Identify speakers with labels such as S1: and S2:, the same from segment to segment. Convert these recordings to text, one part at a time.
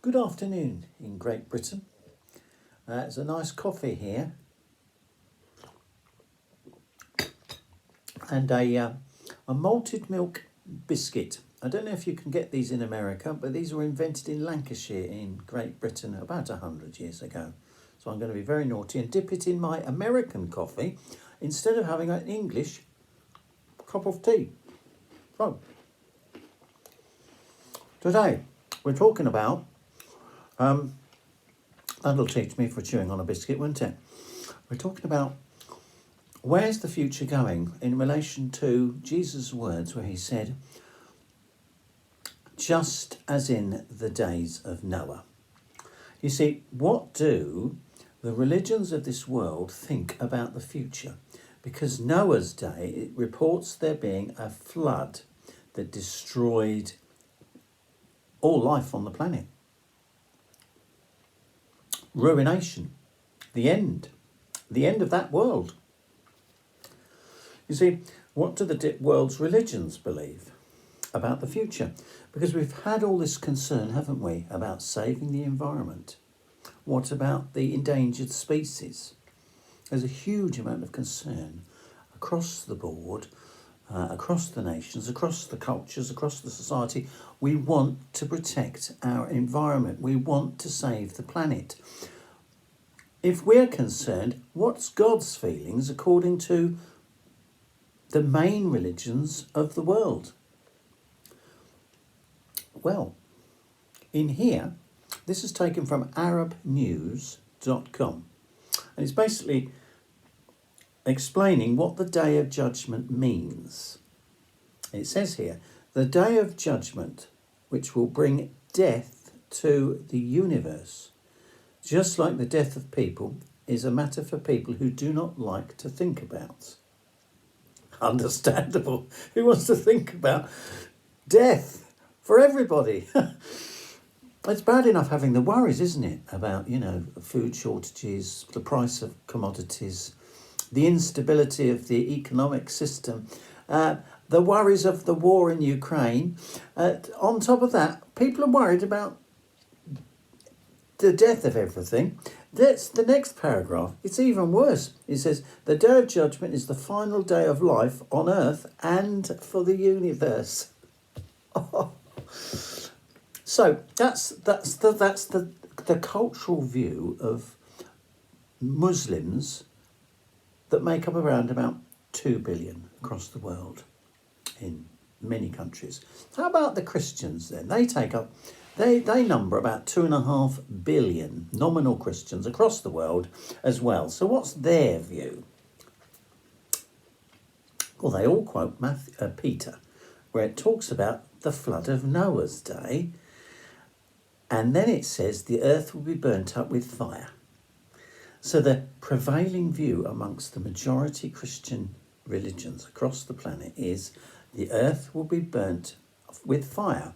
S1: Good afternoon in Great Britain. It's a nice coffee here and a malted milk biscuit. I don't know if you can get these in America, but these were invented in Lancashire in Great Britain about 100 years ago. So I'm going to be very naughty and dip it in my American coffee instead of having an English cup of tea. So, today we're talking about that'll teach me for chewing on a biscuit, won't it? We're talking about where's the future going in relation to Jesus' words where he said, just as in the days of Noah. You see, what do the religions of this world think about the future? Because Noah's day, it reports there being a flood that destroyed all life on the planet. Ruination, the end of that world. You see, what do the world's religions believe about the future? Because we've had all this concern, haven't we, about saving the environment. What about the endangered species? There's a huge amount of concern across the board, across the nations, across the cultures, across the society. We want to protect our environment. We want to save the planet. If we're concerned, what's God's feelings according to the main religions of the world? Well, in here, this is taken from arabnews.com. And it's basically explaining what the Day of Judgment means. It says here, the Day of Judgment, which will bring death to the universe, just like the death of people, is a matter for people who do not like to think about. Understandable. Who wants to think about death for everybody? It's bad enough having the worries, isn't it, about, food shortages, the price of commodities, the instability of the economic system, the worries of the war in Ukraine. On top of that, people are worried about the death of everything. That's the next paragraph. It's even worse. It says, the Day of Judgment is the final day of life on earth and for the universe. So that's the cultural view of Muslims that make up around about 2 billion across the world in many countries. How about the Christians then? They number about 2.5 billion nominal Christians across the world as well. So what's their view? Well, they all quote Peter, where it talks about the flood of Noah's day. And then it says the earth will be burnt up with fire. So the prevailing view amongst the majority Christian religions across the planet is the earth will be burnt with fire.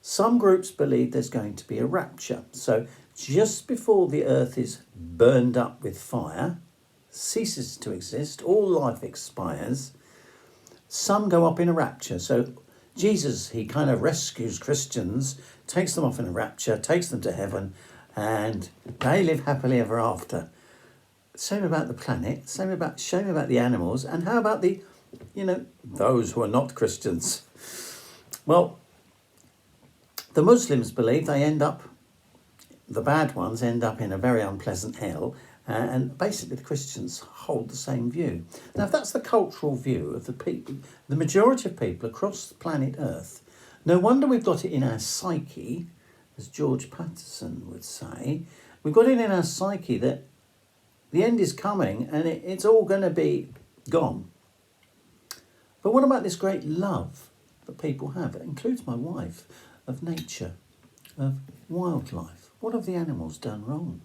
S1: Some groups believe there's going to be a rapture. So just before the earth is burned up with fire, ceases to exist, all life expires, some go up in a rapture. So Jesus, he kind of rescues Christians, takes them off in a rapture, takes them to heaven, and they live happily ever after. Same about the planet, same about the animals, and how about those who are not Christians? Well, the Muslims believe the bad ones end up in a very unpleasant hell, and basically the Christians hold the same view. Now, if that's the cultural view of the people, the majority of people across the planet Earth, no wonder we've got it in our psyche, as George Patterson would say, we've got it in our psyche that the end is coming and it's all going to be gone. But what about this great love that people have? It includes my wife, of nature, of wildlife. What have the animals done wrong?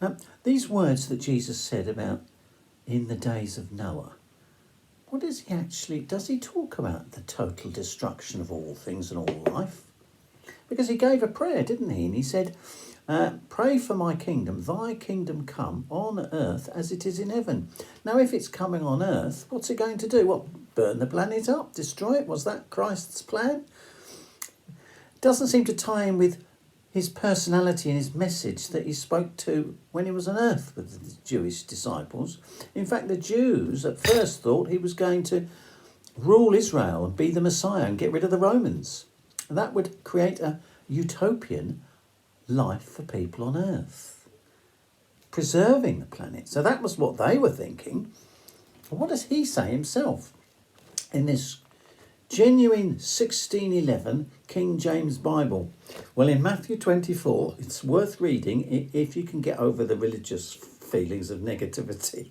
S1: Now, these words that Jesus said about in the days of Noah, what is he actually, does he talk about the total destruction of all things and all life? Because he gave a prayer, didn't he? And he said, pray for my kingdom, thy kingdom come on earth as it is in heaven. Now, if it's coming on earth, what's it going to do? What, burn the planet up, destroy it? Was that Christ's plan? Doesn't seem to tie in with his personality and his message that he spoke to when he was on earth with the Jewish disciples. In fact, the Jews at first thought he was going to rule Israel and be the Messiah and get rid of the Romans. And that would create a utopian life for people on earth, preserving the planet. So that was what they were thinking. What does he say himself in this genuine 1611 King James Bible? Well, in Matthew 24, it's worth reading if you can get over the religious feelings of negativity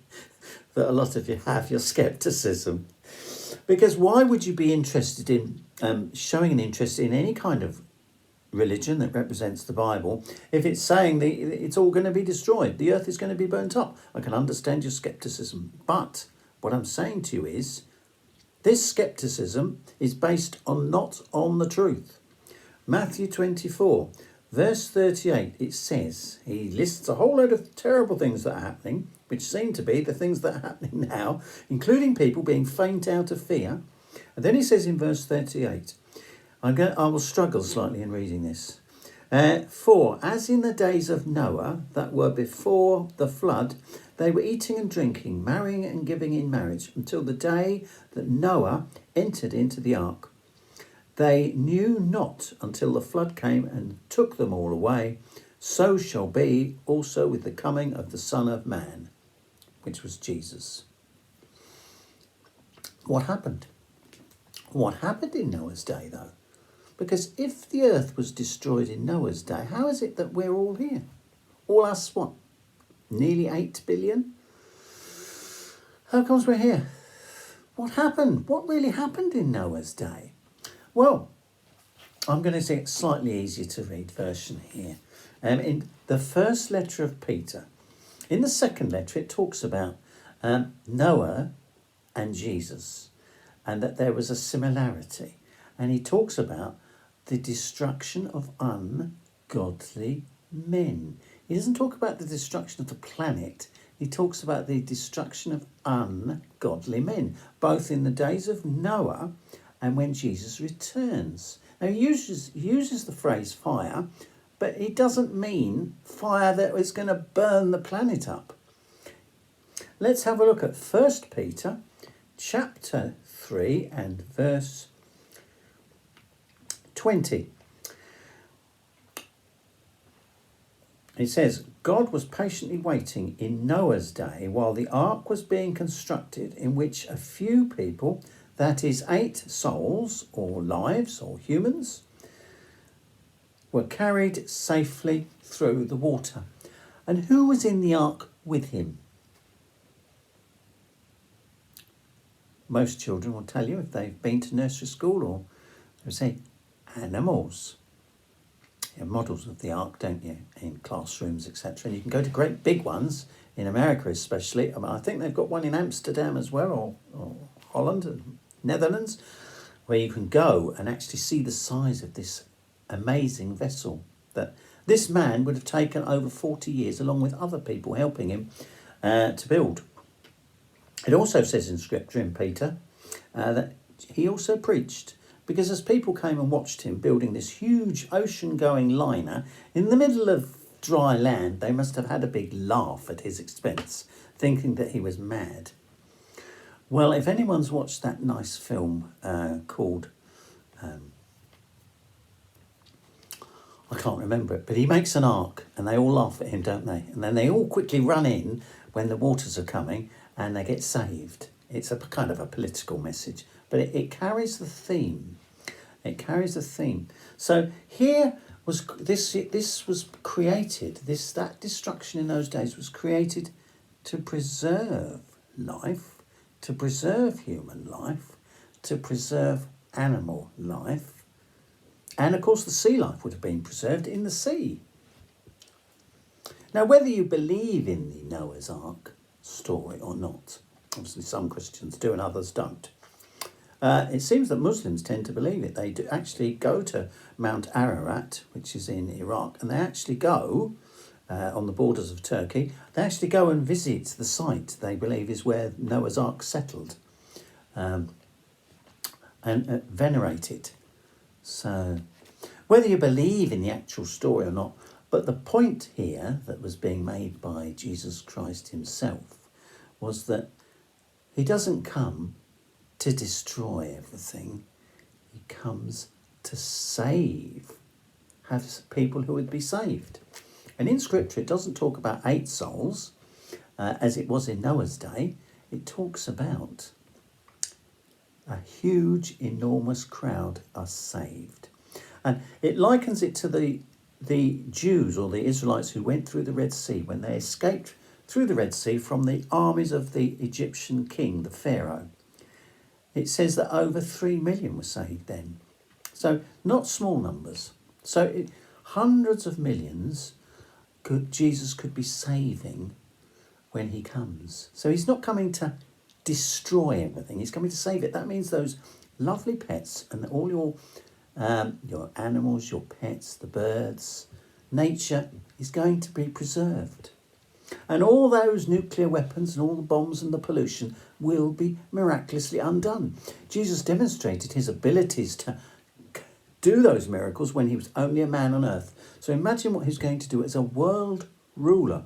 S1: that a lot of you have, your scepticism. Because why would you be interested in showing an interest in any kind of religion that represents the Bible if it's saying that it's all going to be destroyed, the earth is going to be burnt up? I can understand your scepticism, but what I'm saying to you is this scepticism is based not on the truth. Matthew 24, verse 38, it says, he lists a whole load of terrible things that are happening, which seem to be the things that are happening now, including people being faint out of fear. And then he says in verse 38, I will struggle slightly in reading this. For as in the days of Noah that were before the flood, they were eating and drinking, marrying and giving in marriage, until the day that Noah entered into the ark. They knew not until the flood came and took them all away. So shall be also with the coming of the Son of Man, which was Jesus. What happened? What happened in Noah's day, though? Because if the earth was destroyed in Noah's day, how is it that we're all here? All us, what? Nearly 8 billion? How comes we're here? What happened? What really happened in Noah's day? Well, I'm going to say it's slightly easier to read version here. In the first letter of Peter, in the second letter, it talks about Noah and Jesus, and that there was a similarity. And he talks about the destruction of ungodly men. He doesn't talk about the destruction of the planet. He talks about the destruction of ungodly men, both in the days of Noah and when Jesus returns. Now, he uses the phrase fire, but he doesn't mean fire that is going to burn the planet up. Let's have a look at 1 Peter chapter 3 and verse 20. It says, God was patiently waiting in Noah's day while the ark was being constructed, in which a few people, that is 8 souls or lives or humans, were carried safely through the water. And who was in the ark with him? Most children will tell you if they've been to nursery school, or they'll say animals. You have models of the ark, don't you, in classrooms, etc. And you can go to great big ones in America, especially. I think they've got one in Amsterdam as well, or Holland and Netherlands, where you can go and actually see the size of this amazing vessel that this man would have taken over 40 years, along with other people helping him to build. It also says in Scripture, in Peter, that he also preached, because as people came and watched him building this huge ocean-going liner in the middle of dry land, they must have had a big laugh at his expense, thinking that he was mad. Well, if anyone's watched that nice film called, I can't remember it, but he makes an ark and they all laugh at him, don't they? And then they all quickly run in when the waters are coming and they get saved. It's a kind of a political message, but it carries the theme. It carries the theme. So here was this was created. That destruction in those days was created to preserve life, to preserve human life, to preserve animal life, and of course the sea life would have been preserved in the sea. Now, whether you believe in the Noah's Ark story or not, obviously some Christians do and others don't. It seems that Muslims tend to believe it. They do actually go to Mount Ararat, which is in Iraq, and they actually go on the borders of Turkey. They actually go and visit the site they believe is where Noah's Ark settled, and venerate it. So, Whether you believe in the actual story or not, but the point here that was being made by Jesus Christ himself was that he doesn't come to destroy everything. He comes to save, have people who would be saved. And in Scripture, it doesn't talk about 8 souls, as it was in Noah's day. It talks about a huge, enormous crowd are saved. And it likens it to the Jews or the Israelites who went through the Red Sea when they escaped through the Red Sea from the armies of the Egyptian king, the Pharaoh. It says that over 3 million were saved then. So not small numbers. So hundreds of millions Jesus could be saving when he comes. So he's not coming to destroy everything. He's coming to save it. That means those lovely pets and all your animals, your pets, the birds, nature is going to be preserved. And all those nuclear weapons and all the bombs and the pollution will be miraculously undone. Jesus demonstrated his abilities to do those miracles when he was only a man on earth. So imagine what he's going to do as a world ruler.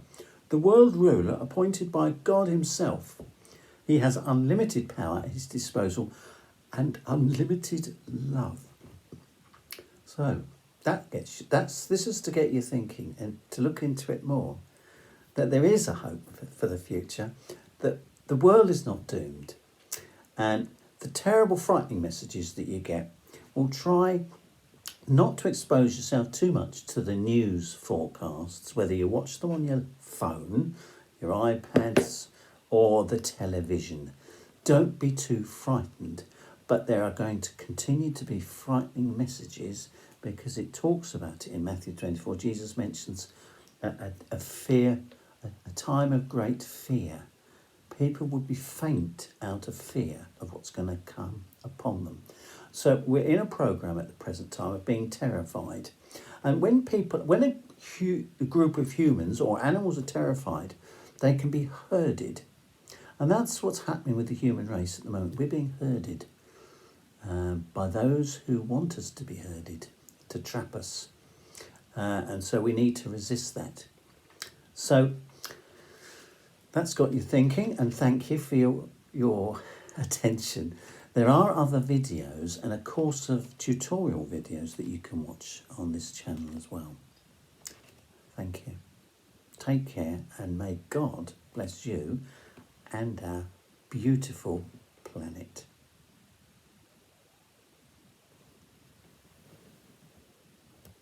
S1: The world ruler appointed by God himself. He has unlimited power at his disposal and unlimited love. So this is to get you thinking and to look into it more. That there is a hope for the future, that the world is not doomed. And the terrible, frightening messages that you get, will try not to expose yourself too much to the news forecasts, whether you watch them on your phone, your iPads, or the television. Don't be too frightened, but there are going to continue to be frightening messages because it talks about it in Matthew 24. Jesus mentions a fear, a time of great fear. People would be faint out of fear of what's going to come upon them. So we're in a program at the present time of being terrified. And when a group of humans or animals are terrified, they can be herded. And that's what's happening with the human race at the moment. We're being herded by those who want us to be herded, to trap us. And so we need to resist that. So that's got you thinking, and thank you for your attention. There are other videos and a course of tutorial videos that you can watch on this channel as well. Thank you. Take care, and may God bless you and our beautiful planet.